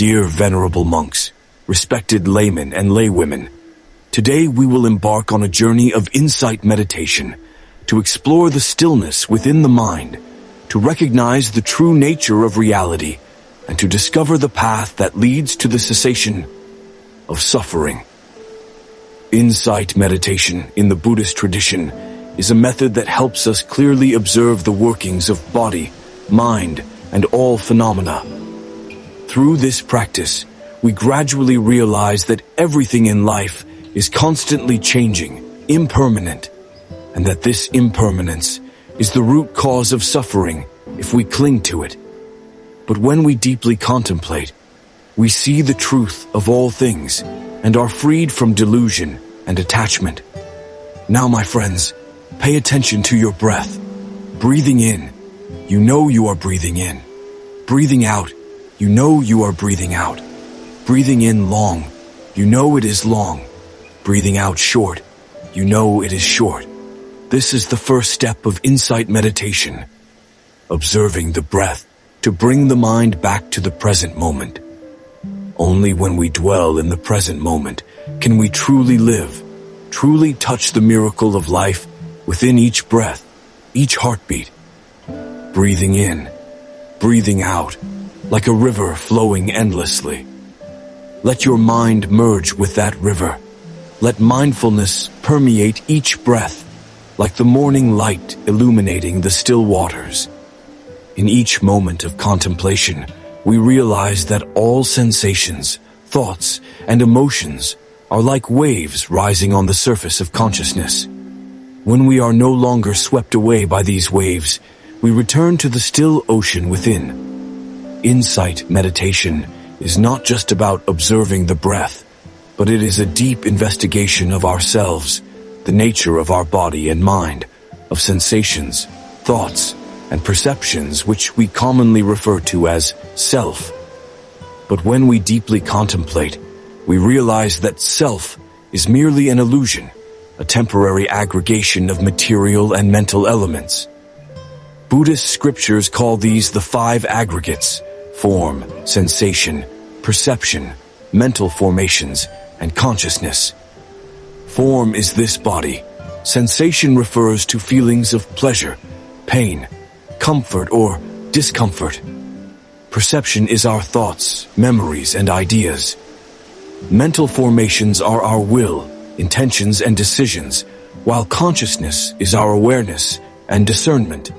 Dear venerable monks, respected laymen and laywomen, today we will embark on a journey of insight meditation to explore the stillness within the mind, to recognize the true nature of reality, and to discover the path that leads to the cessation of suffering. Insight meditation in the Buddhist tradition is a method that helps us clearly observe the workings of body, mind, and all phenomena. Through this practice, we gradually realize that everything in life is constantly changing, impermanent, and that this impermanence is the root cause of suffering if we cling to it. But when we deeply contemplate, we see the truth of all things and are freed from delusion and attachment. Now, my friends, pay attention to your breath. Breathing in, you know you are breathing in. Breathing out, you know you are breathing out. Breathing in long, you know it is long. Breathing out short, you know it is short. This is the first step of insight meditation, observing the breath to bring the mind back to the present moment. Only when we dwell in the present moment can we truly live, truly touch the miracle of life within each breath, each heartbeat. Breathing in, breathing out, like a river flowing endlessly. Let your mind merge with that river. Let mindfulness permeate each breath, like the morning light illuminating the still waters. In each moment of contemplation, we realize that all sensations, thoughts, and emotions are like waves rising on the surface of consciousness. When we are no longer swept away by these waves, we return to the still ocean within. Insight meditation is not just about observing the breath, but it is a deep investigation of ourselves, the nature of our body and mind, of sensations, thoughts, and perceptions which we commonly refer to as self. But when we deeply contemplate, we realize that self is merely an illusion, a temporary aggregation of material and mental elements. Buddhist scriptures call these the 5 aggregates: form, sensation, perception, mental formations, and consciousness. Form is this body. Sensation refers to feelings of pleasure, pain, comfort, or discomfort. Perception is our thoughts, memories, and ideas. Mental formations are our will, intentions, and decisions, while consciousness is our awareness and discernment.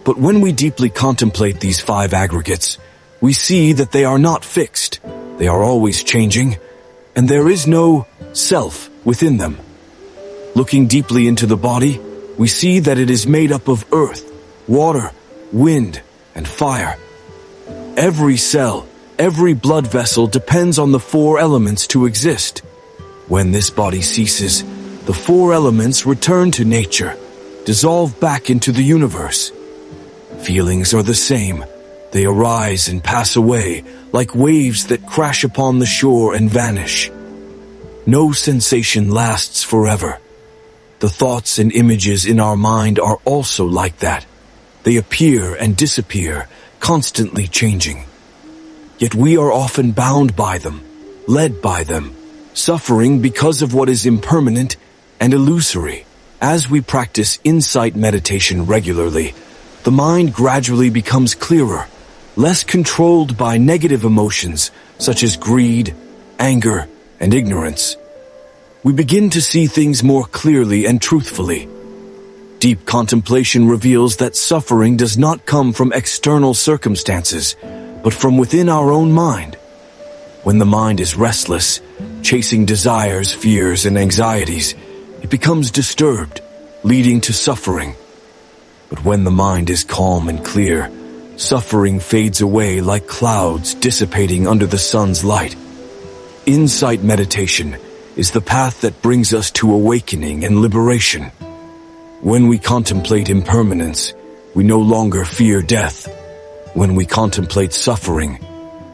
But when we deeply contemplate these 5 aggregates, we see that they are not fixed. They are always changing, and there is no self within them. Looking deeply into the body, we see that it is made up of earth, water, wind, and fire. Every cell, every blood vessel depends on the 4 elements to exist. When this body ceases, the 4 elements return to nature, dissolve back into the universe. Feelings are the same. They arise and pass away like waves that crash upon the shore and vanish. No sensation lasts forever. The thoughts and images in our mind are also like that. They appear and disappear, constantly changing. Yet we are often bound by them, led by them, suffering because of what is impermanent and illusory. As we practice insight meditation regularly, the mind gradually becomes clearer, less controlled by negative emotions such as greed, anger, and ignorance. We begin to see things more clearly and truthfully. Deep contemplation reveals that suffering does not come from external circumstances, but from within our own mind. When the mind is restless, chasing desires, fears, and anxieties, it becomes disturbed, leading to suffering. But when the mind is calm and clear, suffering fades away like clouds dissipating under the sun's light. Insight meditation is the path that brings us to awakening and liberation. When we contemplate impermanence, we no longer fear death. When we contemplate suffering,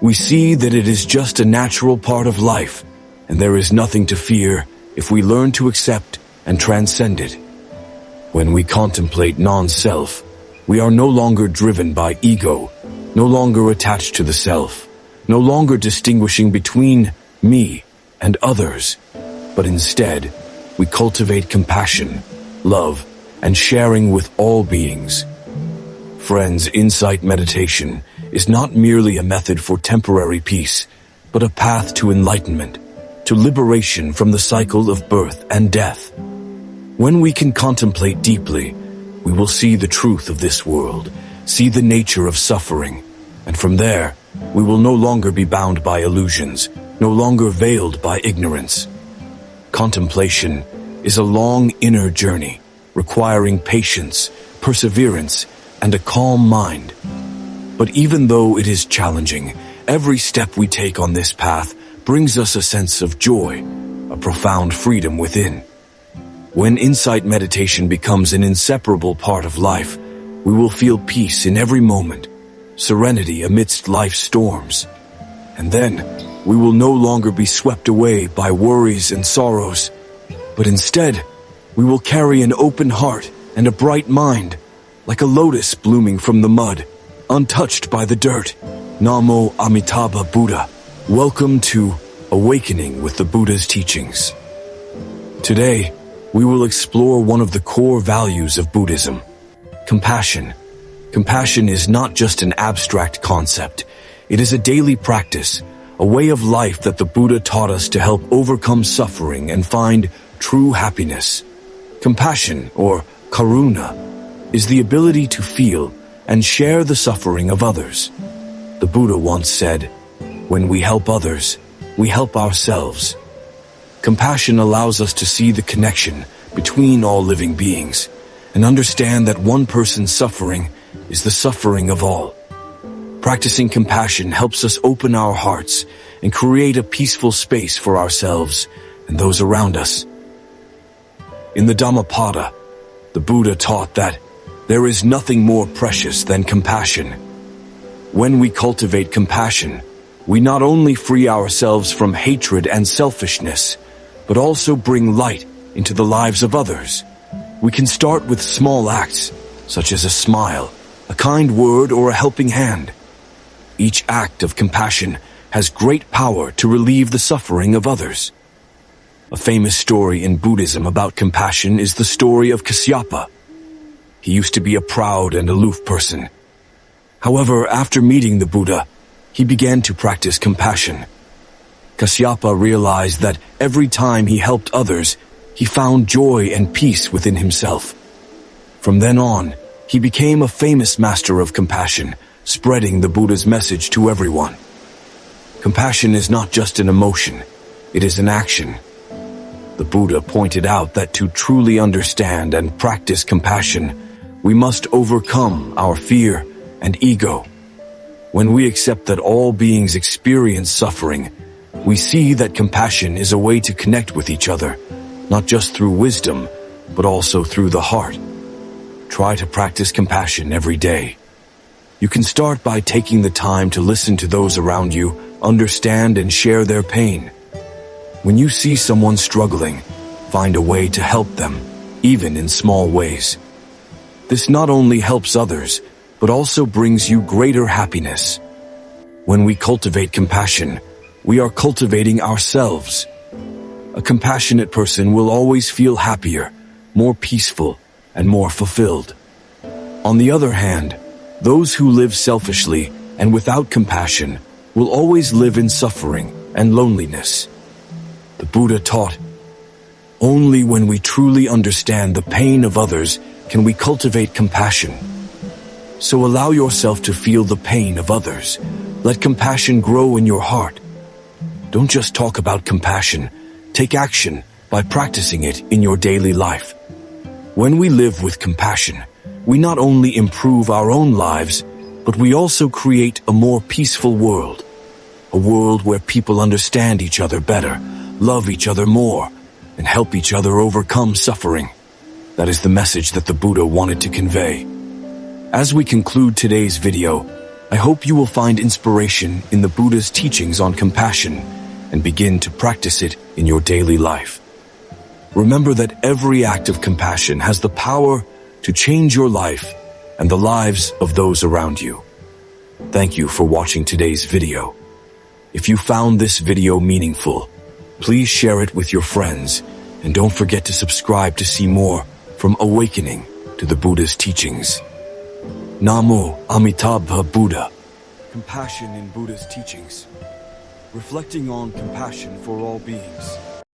we see that it is just a natural part of life, and there is nothing to fear if we learn to accept and transcend it. When we contemplate non-self, we are no longer driven by ego, no longer attached to the self, no longer distinguishing between me and others, but instead, we cultivate compassion, love, and sharing with all beings. Friends, insight meditation is not merely a method for temporary peace, but a path to enlightenment, to liberation from the cycle of birth and death. When we can contemplate deeply, we will see the truth of this world, see the nature of suffering, and from there, we will no longer be bound by illusions, no longer veiled by ignorance. Contemplation is a long inner journey, requiring patience, perseverance, and a calm mind. But even though it is challenging, every step we take on this path brings us a sense of joy, a profound freedom within. When insight meditation becomes an inseparable part of life, we will feel peace in every moment, serenity amidst life's storms. And then, we will no longer be swept away by worries and sorrows, but instead, we will carry an open heart and a bright mind, like a lotus blooming from the mud, untouched by the dirt. Namo Amitabha Buddha. Welcome to Awakening with the Buddha's Teachings. Today, we will explore one of the core values of Buddhism, compassion. Compassion is not just an abstract concept. It is a daily practice, a way of life that the Buddha taught us to help overcome suffering and find true happiness. Compassion, or karuna, is the ability to feel and share the suffering of others. The Buddha once said, "When we help others, we help ourselves." Compassion allows us to see the connection between all living beings and understand that one person's suffering is the suffering of all. Practicing compassion helps us open our hearts and create a peaceful space for ourselves and those around us. In the Dhammapada, the Buddha taught that there is nothing more precious than compassion. When we cultivate compassion, we not only free ourselves from hatred and selfishness, but also bring light into the lives of others. We can start with small acts, such as a smile, a kind word, or a helping hand. Each act of compassion has great power to relieve the suffering of others. A famous story in Buddhism about compassion is the story of Kasyapa. He used to be a proud and aloof person. However, after meeting the Buddha, he began to practice compassion. Kasyapa realized that every time he helped others, he found joy and peace within himself. From then on, he became a famous master of compassion, spreading the Buddha's message to everyone. Compassion is not just an emotion, it is an action. The Buddha pointed out that to truly understand and practice compassion, we must overcome our fear and ego. When we accept that all beings experience suffering, we see that compassion is a way to connect with each other, not just through wisdom, but also through the heart. Try to practice compassion every day. You can start by taking the time to listen to those around you, understand and share their pain. When you see someone struggling, find a way to help them, even in small ways. This not only helps others, but also brings you greater happiness. When we cultivate compassion, we are cultivating ourselves. A compassionate person will always feel happier, more peaceful, and more fulfilled. On the other hand, those who live selfishly and without compassion will always live in suffering and loneliness. The Buddha taught, only when we truly understand the pain of others can we cultivate compassion. So allow yourself to feel the pain of others. Let compassion grow in your heart. Don't just talk about compassion. Take action by practicing it in your daily life. When we live with compassion, we not only improve our own lives, but we also create a more peaceful world. A world where people understand each other better, love each other more, and help each other overcome suffering. That is the message that the Buddha wanted to convey. As we conclude today's video, I hope you will find inspiration in the Buddha's teachings on compassion and begin to practice it in your daily life. Remember that every act of compassion has the power to change your life and the lives of those around you. Thank you for watching today's video. If you found this video meaningful, please share it with your friends, and don't forget to subscribe to see more from awakening to the Buddha's teachings. Namo Amitabha Buddha. Compassion in Buddha's teachings. Reflecting on compassion for all beings.